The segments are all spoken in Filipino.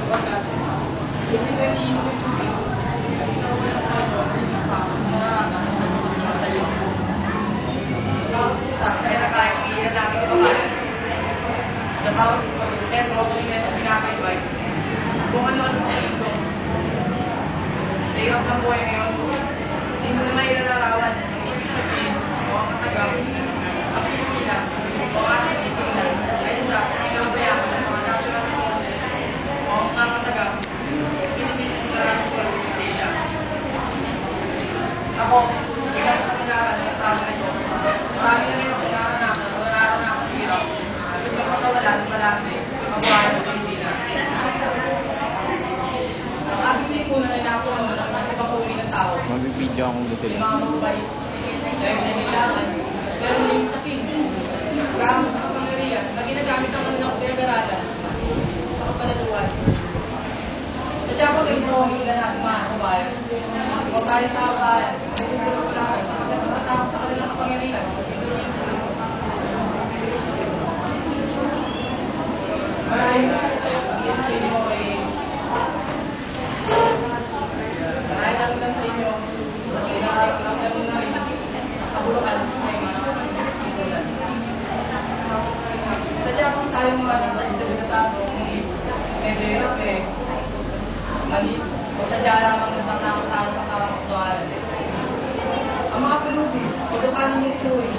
Wagkat, hindi ko yung iinom yung tubig. Hindi ko walang pleasure, hindi pa, sa nararamdaman ko ng tayo. Sa bawat putas, kaya nakain, iilan natin yung pakain. Sa bawat metro, pinakaibay. Kung ano-ano sa ito. Sa hirap ng buhay ngayon, hindi mo naman ilalarawan ang ibig sabihin o ang katagaw, ang Pilipinas o ating Pilipinas ay isa sa pinabayaran sa mga natural resources o ang mga katagaw, Pilipinas na sa Asia. Ako, bilang sa pinaral sa amin ito, marami na rin ako naranasan o naranasan hirap at yung pagkawalan ng balanse ng kabuhayan sa Pilipinas. Ang ating lipunan ay napuno ng ibang uri ng tao. Magbibideo akong gusto May lang. mga mababait, dahil nanilangan, pero hindi sa king, gamit sa kapangyarihan na ginagamit ang kanilang pinag-aralan sa kapalaluan. Sadya ko ganito ang hila natin mga kabayan. Kung tayo tao bayan, ay bubulong lang sa kanilang matakot sa kanilang kapangyarihan. Maraming yan sa inyo ay marami lang sa inyo na kailangan mo na rin nakabulukan sa mga pinulan. Sadya kung tayo mga nasa estabilisado, medyo hirap mali, o sadya lamang natatakot tayo sa karaktualan. Ang mga pinubi, pagkakaan ng pinuwi,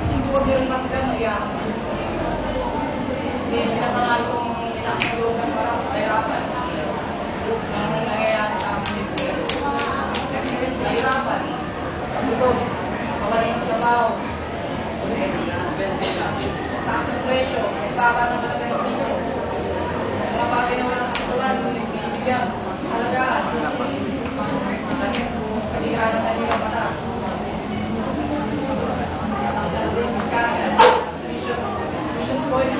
siguro din mas gano'n yan. Hindi sila pangalan kong inasalugan para sa kahirapan. Ang nangyayari sa amin dito. Nahirapan, pagulog, kawalan ng trabaho, taas ng presyo, baba ng talaga ng piso, mga bagay na walang katulan, ngunit binibigyan, halagaan, kasi kaya sa inyo ng patas. Ang talagang skandal, mission spoiled